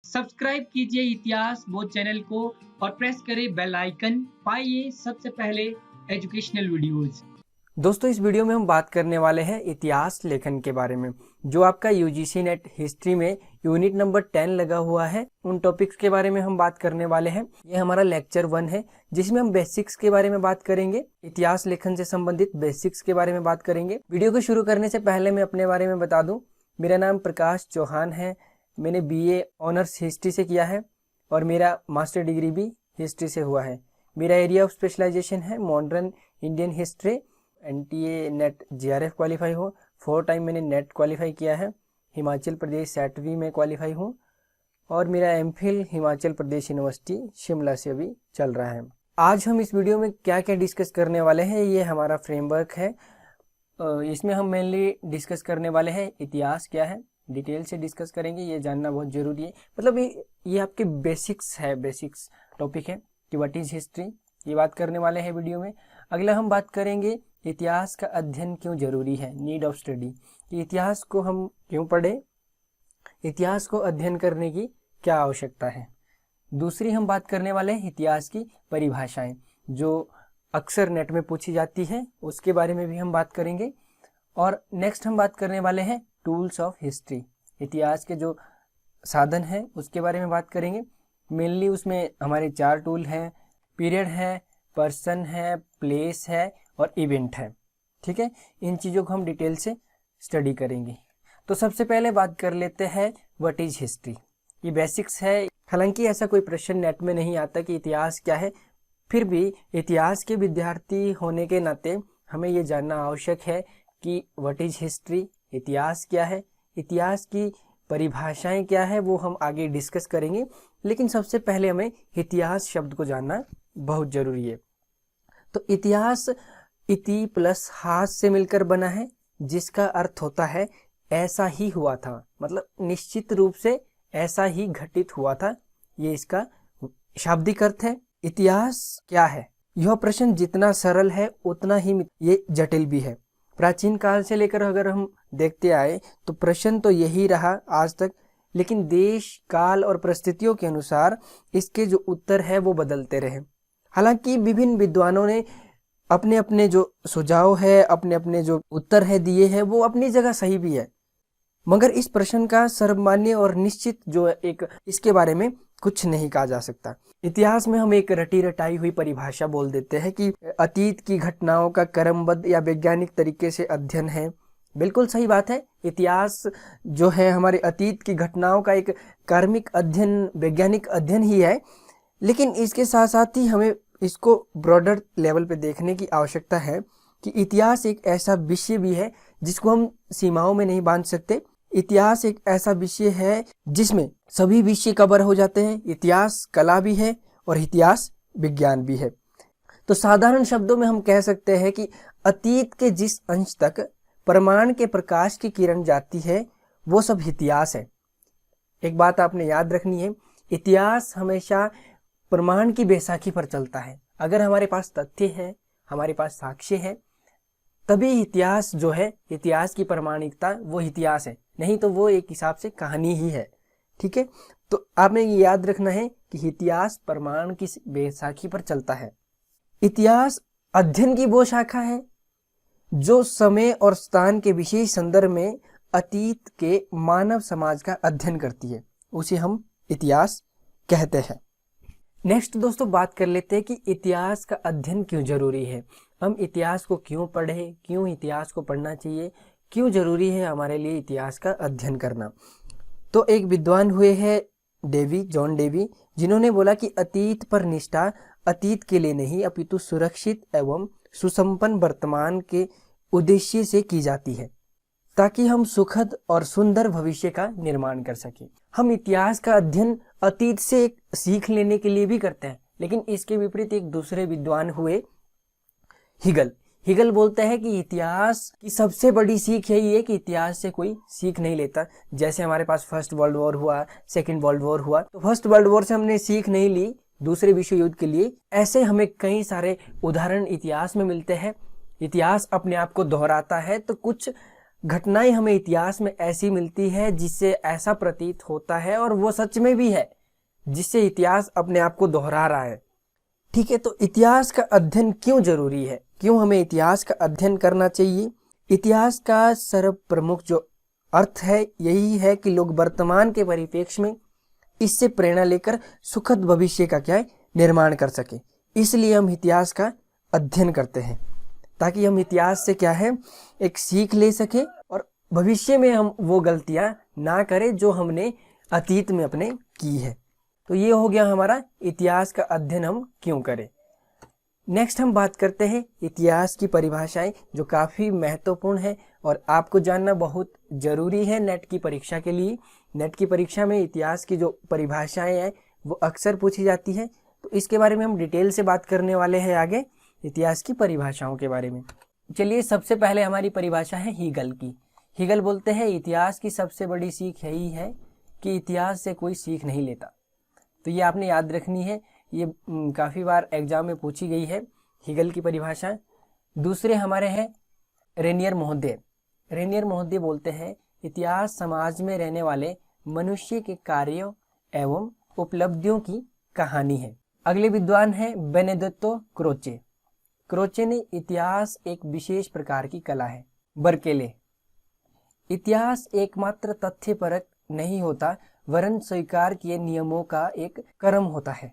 Subscribe कीजिए इतिहास बोध चैनल को और प्रेस करें बेल आइकन। पाइए सबसे पहले एजुकेशनल वीडियोस। दोस्तों, इस वीडियो में हम बात करने वाले हैं इतिहास लेखन के बारे में, जो आपका यूजीसी नेट हिस्ट्री में यूनिट नंबर 10 लगा हुआ है। उन टॉपिक्स के बारे में हम बात करने वाले हैं। ये हमारा लेक्चर 1 है, जिसमें हम बेसिक्स के बारे में बात करेंगे। इतिहास लेखन से संबंधित बेसिक्स के बारे में बात करेंगे। वीडियो को शुरू करने से पहले मैं अपने बारे में बता दूं, मेरा नाम प्रकाश चौहान है। मैंने BA ऑनर्स हिस्ट्री से किया है और मेरा मास्टर डिग्री भी हिस्ट्री से हुआ है। मेरा एरिया ऑफ स्पेशलाइजेशन है modern Indian history. NTA net JRF qualify हो, 4 टाइम मैंने नेट क्वालिफाई किया है। हिमाचल प्रदेश SATV में क्वालिफाई हूँ और मेरा MPhil हिमाचल प्रदेश यूनिवर्सिटी शिमला से अभी चल रहा है। आज हम इस वीडियो में क्या क्या डिस्कस करने वाले हैं, ये हमारा फ्रेमवर्क है। इसमें हम मेनली डिस्कस करने वाले हैं इतिहास क्या है, डिटेल से डिस्कस करेंगे। ये जानना बहुत ज़रूरी है। मतलब ये आपके बेसिक्स है, बेसिक्स टॉपिक है कि व्हाट इज़ हिस्ट्री, ये बात करने वाले हैं वीडियो में। अगला हम बात करेंगे इतिहास का अध्ययन क्यों जरूरी है, नीड ऑफ स्टडी, कि इतिहास को हम क्यों पढ़ें, इतिहास को अध्ययन करने की क्या आवश्यकता है। दूसरी हम बात करने वाले हैं इतिहास की परिभाषाएं, जो अक्सर नेट में पूछी जाती है, उसके बारे में भी हम बात करेंगे। और नेक्स्ट हम बात करने वाले हैं टूल्स ऑफ हिस्ट्री, इतिहास के जो साधन हैं उसके बारे में बात करेंगे। मेनली उसमें हमारे 4 टूल हैं, पीरियड है, पर्सन है, प्लेस है और इवेंट है। ठीक है, इन चीज़ों को हम डिटेल से स्टडी करेंगे। तो सबसे पहले बात कर लेते हैं व्हाट इज हिस्ट्री। ये बेसिक्स है। हालांकि ऐसा कोई प्रश्न नेट में नहीं आता कि इतिहास क्या है, फिर भी इतिहास के विद्यार्थी होने के नाते हमें ये जानना आवश्यक है कि व्हाट इज हिस्ट्री, इतिहास क्या है, इतिहास की परिभाषाएं क्या है, वो हम आगे डिस्कस करेंगे। लेकिन सबसे पहले हमें इतिहास शब्द को जानना बहुत जरूरी है। तो इतिहास इति प्लस हास से मिलकर बना है, जिसका अर्थ होता है ऐसा ही हुआ था, मतलब निश्चित रूप से ऐसा ही घटित हुआ था। ये इसका शाब्दिक अर्थ है। इतिहास क्या है, यह प्रश्न जितना सरल है उतना ही ये जटिल भी है। प्राचीन काल से लेकर अगर हम देखते आए तो प्रश्न तो यही रहा आज तक, लेकिन देश काल और परिस्थितियों के अनुसार इसके जो उत्तर है वो बदलते रहे। हालांकि विभिन्न विद्वानों ने अपने अपने जो सुझाव है, अपने अपने जो उत्तर है दिए हैं, वो अपनी जगह सही भी है, मगर इस प्रश्न का सर्वमान्य और निश्चित जो एक इसके बारे में कुछ नहीं कहा जा सकता। इतिहास में हम एक रटी रटाई हुई परिभाषा बोल देते हैं कि अतीत की घटनाओं का क्रमबद्ध या वैज्ञानिक तरीके से अध्ययन है। बिल्कुल सही बात है। इतिहास जो है हमारे अतीत की घटनाओं का एक कार्मिक अध्ययन, वैज्ञानिक अध्ययन ही है। लेकिन इसके साथ साथ ही हमें इसको ब्रॉडर लेवल पे देखने की आवश्यकता है कि इतिहास एक ऐसा विषय भी है जिसको हम सीमाओं में नहीं बांध सकते। इतिहास एक ऐसा विषय है जिसमें सभी विषय कवर हो जाते हैं। इतिहास कला भी है और इतिहास विज्ञान भी है। तो साधारण शब्दों में हम कह सकते हैं कि अतीत के जिस अंश तक प्रमाण के प्रकाश की किरण जाती है वो सब इतिहास है। एक बात आपने याद रखनी है, इतिहास हमेशा प्रमाण की बैसाखी पर चलता है। अगर हमारे पास तथ्य है, हमारे पास साक्ष्य है, तभी इतिहास जो है, इतिहास की प्रमाणिकता वो इतिहास है, नहीं तो वो एक हिसाब से कहानी ही है। ठीक है, तो आपने ये याद रखना है कि इतिहास प्रमाण की बैसाखी पर चलता है। इतिहास अध्ययन की वो शाखा है जो समय और स्थान के विशेष संदर्भ में अतीत के मानव समाज का अध्ययन करती है, उसे हम इतिहास कहते हैं। नेक्स्ट दोस्तों बात कर लेते हैं कि इतिहास का अध्ययन क्यों जरूरी है। हम इतिहास को क्यों पढ़ें, क्यों इतिहास को पढ़ना चाहिए, क्यों जरूरी है हमारे लिए इतिहास का अध्ययन करना। तो एक विद्वान हुए हैं जॉन डेवी, जिन्होंने बोला कि अतीत पर निष्ठा अतीत के लिए नहीं अपितु सुरक्षित एवं सुसंपन्न वर्तमान के उद्देश्य से की जाती है, ताकि हम सुखद और सुंदर भविष्य का निर्माण कर सकें। हम इतिहास का अध्ययन अतीत से एक सीख लेने के लिए भी करते हैं, लेकिन इसके विपरीत एक दूसरे विद्वान हुए हिगल बोलते हैं कि इतिहास की सबसे बड़ी सीख यही है कि इतिहास से कोई सीख नहीं लेता। जैसे हमारे पास फर्स्ट वर्ल्ड वॉर हुआ, सेकंड वर्ल्ड वॉर हुआ, तो फर्स्ट वर्ल्ड वॉर से हमने सीख नहीं ली दूसरे विश्व युद्ध के लिए। ऐसे हमें कई सारे उदाहरण इतिहास में मिलते हैं। इतिहास अपने आप को दोहराता है, तो कुछ घटनाएं हमें इतिहास में ऐसी मिलती है जिससे ऐसा प्रतीत होता है, और वो सच में भी है, जिससे इतिहास अपने आप को दोहरा रहा है। ठीक है, तो इतिहास का अध्ययन क्यों जरूरी है, क्यों हमें इतिहास का अध्ययन करना चाहिए? इतिहास का सर्वप्रमुख जो अर्थ है यही है कि लोग वर्तमान के परिप्रेक्ष्य में इससे प्रेरणा लेकर सुखद भविष्य का क्या है, निर्माण कर सके। इसलिए हम इतिहास का अध्ययन करते हैं, ताकि हम इतिहास से क्या है, एक सीख ले सके और भविष्य में हम वो गलतियां ना करें जो हमने अतीत में अपने की है। तो ये हो गया हमारा इतिहास का अध्ययन हम क्यों करें। नेक्स्ट हम बात करते हैं इतिहास की परिभाषाएं, जो काफ़ी महत्वपूर्ण है और आपको जानना बहुत ज़रूरी है नेट की परीक्षा के लिए। नेट की परीक्षा में इतिहास की जो परिभाषाएं हैं वो अक्सर पूछी जाती है, तो इसके बारे में हम डिटेल से बात करने वाले हैं आगे, इतिहास की परिभाषाओं के बारे में। चलिए, सबसे पहले हमारी परिभाषा है हीगल की। हीगल बोलते हैं इतिहास की सबसे बड़ी सीख यही है कि इतिहास से कोई सीख नहीं लेता। तो ये आपने याद रखनी है, ये काफ़ी बार एग्जाम में पूछी गई है हीगल की परिभाषा। दूसरे हमारे हैं रेनियर महोदय। रेनियर महोदय बोलते हैं इतिहास समाज में रहने वाले मनुष्य के कार्यों एवं उपलब्धियों की कहानी है। अगले विद्वान हैं बेनेडिक्टो क्रोचे। क्रोचे ने इतिहास एक विशेष प्रकार की कला है। बर्केले, इतिहास एकमात्र तथ्यपरक नहीं होता, वरन स्वीकार किए नियमों का एक क्रम होता है।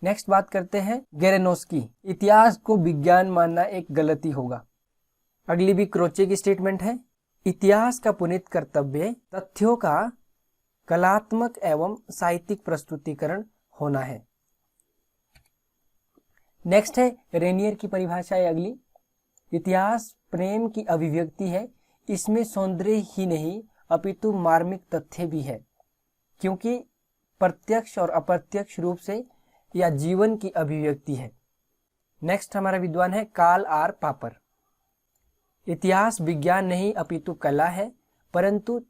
नेक्स्ट बात करते हैं गेरेनोस्की। इतिहास को विज्ञान मानना एक गलती होगा। अगली भी क्रोचे की स्टेटमेंट है, इतिहास का पुनीत कर्तव्य तथ्यों का कलात्मक एवं साहित्यिक प्रस्तुतिकरण होना है। नेक्स्ट है रेनियर की परिभाषा है अगली, इतिहास प्रेम की अभिव्यक्ति है, इसमें सौंदर्य ही नहीं अपितु मार्मिक तथ्य भी है, क्योंकि प्रत्यक्ष और अप्रत्यक्ष रूप से या जीवन की अभिव्यक्ति है। नेक्स्ट हमारा विद्वान है कार्ल आर पॉपर। इतिहास विज्ञान नहीं अपितु कला है, परंतु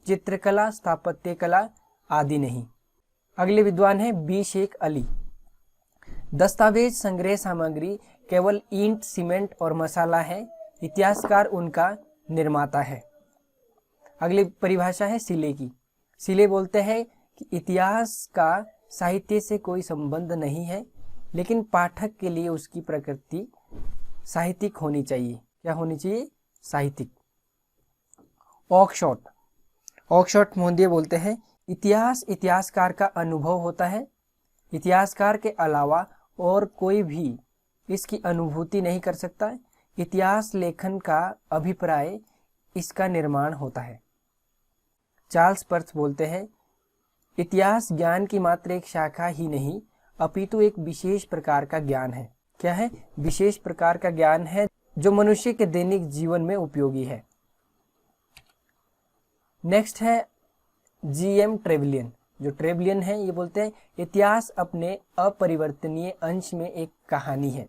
चित्रकला, स्थापत्य कला आदि नहीं। अगले विद्वान है बी शेख अली। दस्तावेज संग्रह सामग्री केवल ईंट, सीमेंट और मसाला है, इतिहासकार उनका निर्माता है। अगली परिभाषा है सिले की। सिले बोलते हैं कि इतिहास का साहित्य से कोई संबंध नहीं है, लेकिन पाठक के लिए उसकी प्रकृति साहित्यिक होनी चाहिए। क्या होनी चाहिए? साहित्यिक। ऑक्सफोर्ड। ऑक्सफोर्ड महोदय बोलते हैं इतिहास इतिहासकार का अनुभव होता है, इतिहासकार के अलावा और कोई भी इसकी अनुभूति नहीं कर सकता। इतिहास लेखन का अभिप्राय इसका निर्माण होता है। चार्ल्स पर्थ बोलते हैं इतिहास ज्ञान की मात्र एक शाखा ही नहीं अपितु एक विशेष प्रकार का ज्ञान है। क्या है? विशेष प्रकार का ज्ञान है जो मनुष्य के दैनिक जीवन में उपयोगी है। नेक्स्ट है जी.एम. ट्रेवलियन। जो ट्रेवलियन है ये बोलते हैं इतिहास अपने अपरिवर्तनीय अंश में एक कहानी है।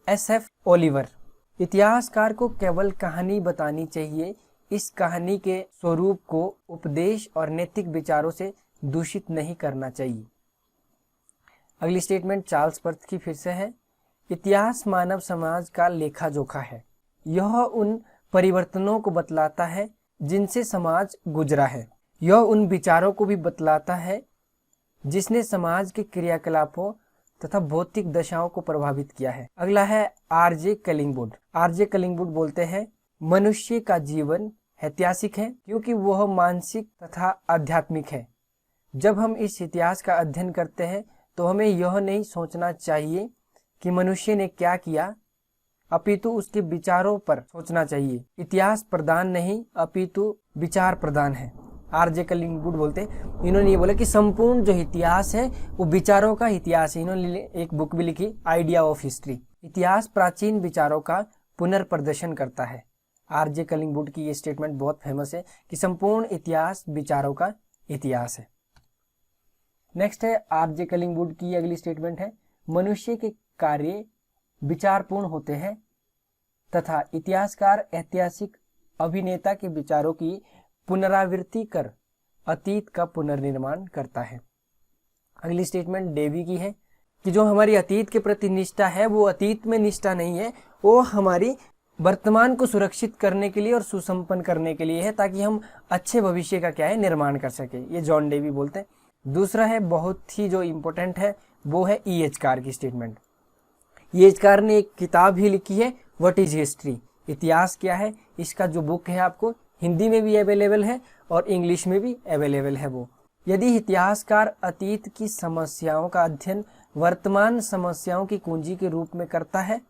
एस.एफ. ओलिवर। इतिहासकार को केवल कहानी बतानी चाहिए, इस कहानी के स्वरूप को उपदेश और नैतिक विचारों से दूषित नहीं करना चाहिए। अगली स्टेटमेंट चार्ल्स पर्थ की फिर से है, इतिहास मानव समाज का लेखा जोखा है, यह उन परिवर्तनों को बतलाता है जिनसे समाज गुजरा है, यह उन विचारों को भी बतलाता है जिसने समाज के क्रियाकलापों तथा भौतिक दशाओं को प्रभावित किया है। अगला है आर.जे. कलिंगवुड। आर.जे. कलिंगवुड बोलते हैं मनुष्य का जीवन ऐतिहासिक है क्योंकि वह मानसिक तथा आध्यात्मिक है। जब हम इस इतिहास का अध्ययन करते हैं तो हमें यह नहीं सोचना चाहिए कि मनुष्य ने क्या किया, अपितु उसके विचारों पर सोचना चाहिए। इतिहास प्रधान नहीं अपितु विचार प्रधान है। आर.जे. कलिंगवुड बोलते हैं, इन्होंने ये बोला कि संपूर्ण जो इतिहास है वो विचारों का इतिहास है। इन्होंने एक बुक भी लिखी आइडिया ऑफ हिस्ट्री। इतिहास प्राचीन विचारों का पुनर्प्रदर्शन करता है। आर.जे. कलिंगवुड की ये स्टेटमेंट बहुत फेमस है कि संपूर्ण इतिहास विचारों का इतिहास है। नेक्स्ट है आर.जे. कलिंगवुड की अगली स्टेटमेंट है, मनुष्य के कार्य विचारपूर्ण होते हैं तथा इतिहासकार ऐतिहासिक अभिनेता के विचारों की पुनरावृत्ति कर अतीत का पुनर्निर्माण करता है। अगली स्टेटमेंट डेवी की है कि जो हमारी अतीत के प्रति निष्ठा है वो अतीत में निष्ठा नहीं है, वो हमारी वर्तमान को सुरक्षित करने के लिए और सुसंपन्न करने के लिए है, ताकि हम अच्छे भविष्य का क्या है निर्माण कर सके। ये जॉन डेवी बोलते हैं। दूसरा है बहुत ही जो इम्पोर्टेंट है, वो है E.H. कार की स्टेटमेंट। E.H. कार ने एक किताब ही लिखी है, व्हाट इज हिस्ट्री, इतिहास क्या है। इसका जो बुक है आपको हिंदी में भी अवेलेबल है और इंग्लिश में भी अवेलेबल है। वो यदि इतिहासकार अतीत की समस्याओं का अध्ययन वर्तमान समस्याओं की कुंजी के रूप में करता है,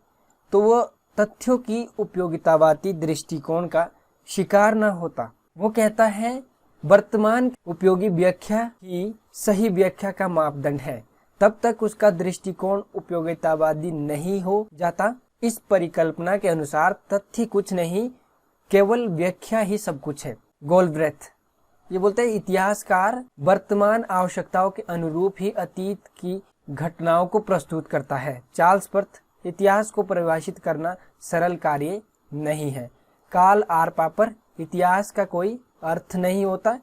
तो वो तथ्यों की उपयोगितावादी दृष्टिकोण का शिकार न होता। वो कहता है वर्तमान उपयोगी व्याख्या ही सही व्याख्या का मापदंड है, तब तक उसका दृष्टिकोण उपयोगितावादी नहीं हो जाता। इस परिकल्पना के अनुसार तथ्य कुछ नहीं, केवल व्याख्या ही सब कुछ है। गोल्डब्रेथ ये बोलते हैं इतिहासकार वर्तमान आवश्यकताओं के अनुरूप ही अतीत की घटनाओं को प्रस्तुत करता है। चार्ल्स पर्थ इतिहास को परिभाषित करना सरल कार्य नहीं है। कार्ल आर पापर इतिहास का कोई अर्थ नहीं होता।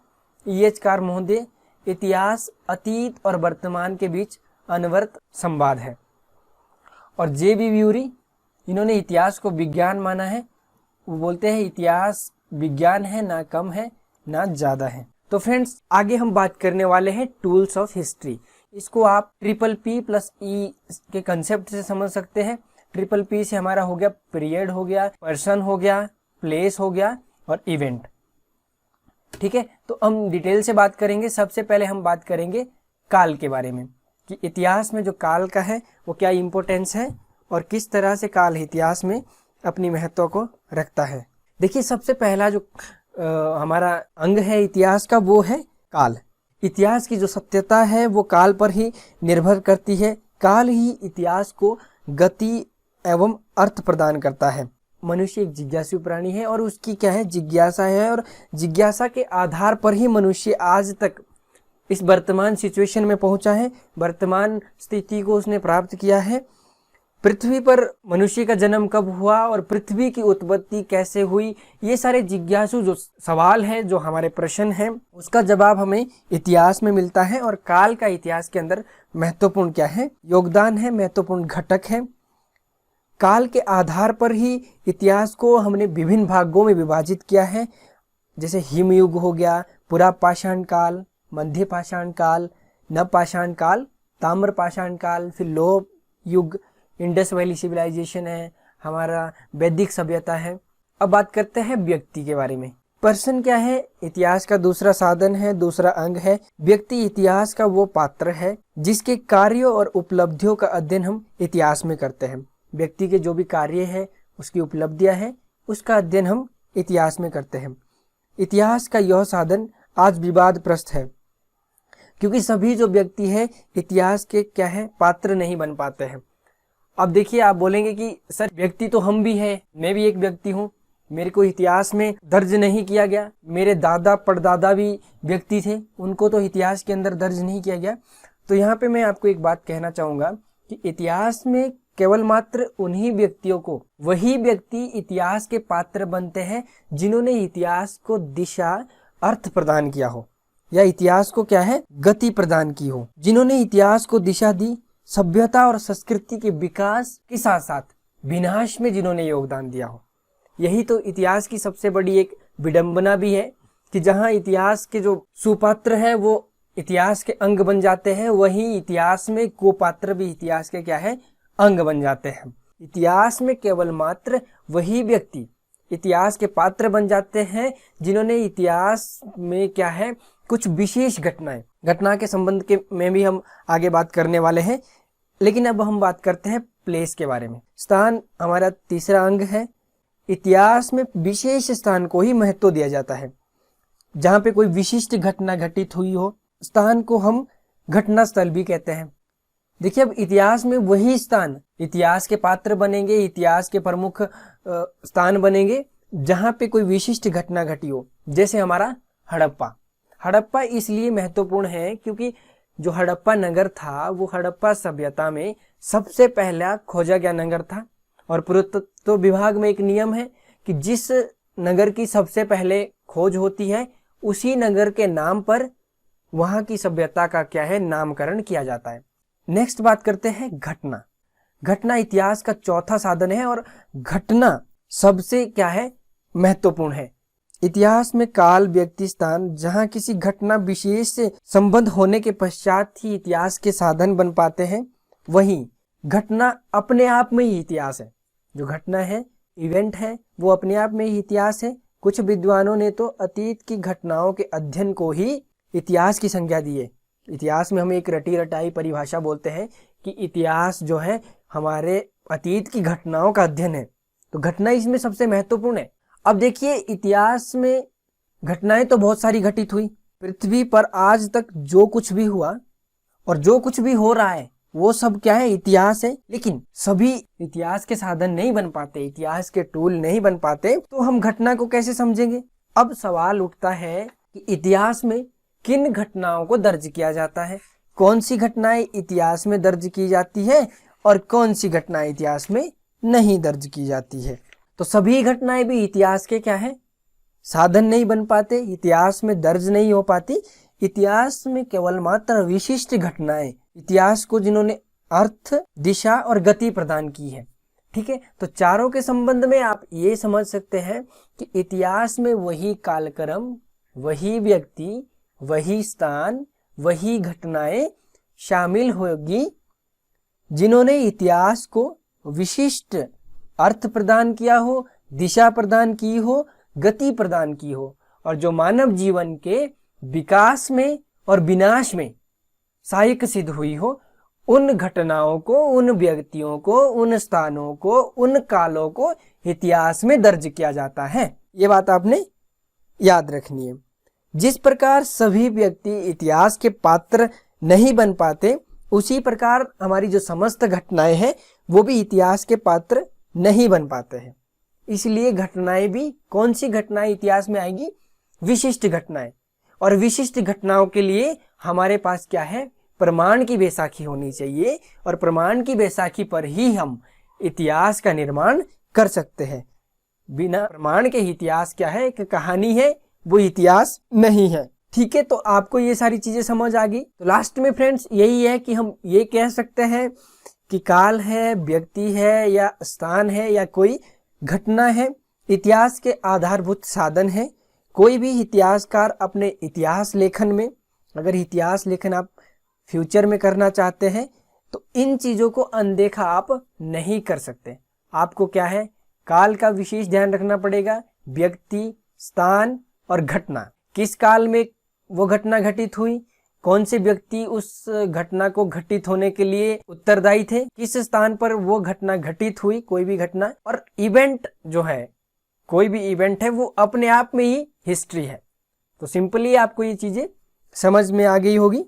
E.H. कार महोदय इतिहास अतीत और वर्तमान के बीच अनवरत संवाद है। और J.B. ब्यूरी इन्होंने इतिहास को विज्ञान माना है। वो बोलते हैं इतिहास विज्ञान है, ना कम है ना ज्यादा है। तो फ्रेंड्स आगे हम बात करने वाले हैं टूल्स ऑफ हिस्ट्री। इसको आप PPP+E के कंसेप्ट से समझ सकते हैं। PPP से हमारा हो गया पीरियड, हो गया पर्सन, हो गया प्लेस, हो गया और इवेंट। ठीक है, तो हम डिटेल से बात करेंगे। सबसे पहले हम बात करेंगे काल के बारे में, कि इतिहास में जो काल का है वो क्या इम्पोर्टेंस है और किस तरह से काल इतिहास में अपनी महत्व को रखता है। देखिए सबसे पहला जो हमारा अंग है इतिहास का, वो है काल। इतिहास की जो सत्यता है वो काल पर ही निर्भर करती है। काल ही इतिहास को गति एवं अर्थ प्रदान करता है। मनुष्य एक जिज्ञासु प्राणी है और उसकी क्या है जिज्ञासा है, और जिज्ञासा के आधार पर ही मनुष्य आज तक इस वर्तमान सिचुएशन में पहुंचा है, वर्तमान स्थिति को उसने प्राप्त किया है। पृथ्वी पर मनुष्य का जन्म कब हुआ और पृथ्वी की उत्पत्ति कैसे हुई, ये सारे जिज्ञासु जो सवाल है, जो हमारे प्रश्न हैं, उसका जवाब हमें इतिहास में मिलता है। और काल का इतिहास के अंदर महत्वपूर्ण क्या है योगदान है, महत्वपूर्ण घटक है। काल के आधार पर ही इतिहास को हमने विभिन्न भागों में विभाजित किया है, जैसे हिमयुग हो गया, पुरा पाषाण काल, मध्य पाषाण काल, नव पाषाण काल, ताम्र पाषाण काल, फिर लौह युग, इंडस वैली सिविलाइजेशन है, हमारा वैदिक सभ्यता है। अब बात करते हैं व्यक्ति के बारे में। पर्सन क्या है, इतिहास का दूसरा साधन है, दूसरा अंग है। व्यक्ति इतिहास का वो पात्र है जिसके कार्यों और उपलब्धियों का अध्ययन हम इतिहास में करते हैं। व्यक्ति के जो भी कार्य है, उसकी उपलब्धियां हैं, उसका अध्ययन हम इतिहास में करते हैं। इतिहास का यह साधन आज विवादप्रस्त है, क्योंकि सभी जो व्यक्ति है इतिहास के क्या है पात्र नहीं बन पाते हैं। अब देखिए आप बोलेंगे कि सर व्यक्ति तो हम भी हैं, मैं भी एक व्यक्ति हूँ, मेरे को इतिहास में दर्ज नहीं किया गया, मेरे दादा परदादा भी व्यक्ति थे, उनको तो इतिहास के अंदर दर्ज नहीं किया गया। तो यहाँ पे मैं आपको एक बात कहना चाहूँगा कि इतिहास में केवल मात्र उन्हीं व्यक्तियों को, वही व्यक्ति इतिहास के पात्र बनते हैं जिन्होंने इतिहास को दिशा अर्थ प्रदान किया हो, या इतिहास को क्या है गति प्रदान की हो, जिन्होंने इतिहास को दिशा दी, सभ्यता और संस्कृति के विकास के साथ साथ विनाश में जिन्होंने योगदान दिया हो। यही तो इतिहास की सबसे बड़ी एक विडंबना भी है कि जहाँ इतिहास के जो सुपात्र हैं वो इतिहास के अंग बन जाते हैं, वहीं इतिहास में कुपात्र भी इतिहास के क्या है अंग बन जाते हैं। इतिहास में केवल मात्र वही व्यक्ति इतिहास के पात्र बन जाते हैं जिन्होंने इतिहास में क्या है कुछ विशेष घटना के संबंध के में भी हम आगे बात करने वाले हैं। लेकिन अब हम बात करते हैं प्लेस के बारे में। स्थान हमारा तीसरा अंग है। इतिहास में विशेष स्थान को ही महत्व दिया जाता है। जहाँ पे कोई विशिष्ट घटना घटित हुई हो, स्थान को हम घटना स्थल भी कहते हैं। देखिए अब इतिहास में वही स्थान इतिहास के पात्र बनेंगे, इतिहास के प्रमुख स्थान बनेंगे जहाँ पे कोई विशिष्ट घटना घटी हो। जैसे हमारा हड़प्पा इसलिए महत्वपूर्ण है क्योंकि जो हड़प्पा नगर था वो हड़प्पा सभ्यता में सबसे पहला खोजा गया नगर था। और पुरातत्व विभाग में एक नियम है कि जिस नगर की सबसे पहले खोज होती है उसी नगर के नाम पर वहां की सभ्यता का क्या है नामकरण किया जाता है। नेक्स्ट बात करते हैं घटना। घटना इतिहास का चौथा साधन है और घटना सबसे क्या है, महत्वपूर्ण है। इतिहास में काल, व्यक्ति, स्थान जहां किसी घटना विशेष से संबद्ध होने के पश्चात ही इतिहास के साधन बन पाते हैं, वहीं घटना अपने आप में ही इतिहास है। जो घटना है, इवेंट है, वो अपने आप में ही इतिहास है। कुछ विद्वानों ने तो अतीत की घटनाओं के अध्ययन को ही इतिहास की संज्ञा दी है। इतिहास में हम एक रटी रटाई परिभाषा बोलते हैं कि इतिहास जो है हमारे अतीत की घटनाओं का अध्ययन है। तो घटना इसमें सबसे महत्वपूर्ण है। अब देखिए, इतिहास में घटनाएं तो बहुत सारी घटित हुई। पृथ्वी पर आज तक जो कुछ भी हुआ और जो कुछ भी हो रहा है वो सब क्या है, इतिहास है। लेकिन सभी इतिहास के साधन नहीं बन पाते, इतिहास के टूल नहीं बन पाते, तो हम घटना को कैसे समझेंगे? अब सवाल उठता है कि इतिहास में किन घटनाओं को दर्ज किया जाता है, कौन सी घटनाएं इतिहास में दर्ज की जाती है और कौन सी घटनाएं इतिहास में नहीं दर्ज की जाती है। तो सभी घटनाएं भी इतिहास के क्या है, साधन नहीं बन पाते, इतिहास में दर्ज नहीं हो पाती। इतिहास में केवल मात्र विशिष्ट घटनाएं, इतिहास को जिन्होंने अर्थ, दिशा और गति प्रदान की है। ठीक है, तो चारों के संबंध में आप ये समझ सकते हैं कि इतिहास में वही कालक्रम, वही व्यक्ति, वही स्थान, वही घटनाएं शामिल होगी जिन्होंने इतिहास को विशिष्ट अर्थ प्रदान किया हो, दिशा प्रदान की हो, गति प्रदान की हो, और जो मानव जीवन के विकास में और विनाश में सहायक सिद्ध हुई हो। उन घटनाओं को, उन व्यक्तियों को, उन स्थानों को, उन कालों को इतिहास में दर्ज किया जाता है। ये बात आपने याद रखनी है। जिस प्रकार सभी व्यक्ति इतिहास के पात्र नहीं बन पाते, उसी प्रकार हमारी जो समस्त घटनाएं हैं वो भी इतिहास के पात्र नहीं बन पाते हैं। इसलिए घटनाएं भी, कौन सी घटनाएं इतिहास में आएगी? विशिष्ट घटनाएं। और विशिष्ट घटनाओं के लिए हमारे पास क्या है? प्रमाण की बैसाखी होनी चाहिए, और प्रमाण की बैसाखी पर ही हम इतिहास का निर्माण कर सकते हैं। बिना प्रमाण के इतिहास क्या है? एक कहानी है, वो इतिहास नहीं है। ठीक है, तो आपको ये सारी चीजें समझ आ गई। तो लास्ट में फ्रेंड्स यही है कि हम ये कह सकते हैं कि काल है, व्यक्ति है, या स्थान है, या कोई घटना है, इतिहास के आधारभूत साधन है। कोई भी इतिहासकार अपने इतिहास लेखन में, अगर इतिहास लेखन आप फ्यूचर में करना चाहते हैं, तो इन चीजों को अनदेखा आप नहीं कर सकते। आपको क्या है? काल का विशेष ध्यान रखना पड़ेगा, व्यक्ति, स्थान और घटना। किस काल में वो घटना घटित हुई, कौन से व्यक्ति उस घटना को घटित होने के लिए उत्तरदायी थे, किस स्थान पर वो घटना घटित हुई, कोई भी घटना। और इवेंट जो है, कोई भी इवेंट है, वो अपने आप में ही हिस्ट्री है। तो सिंपली आपको ये चीजें समझ में आ गई होगी।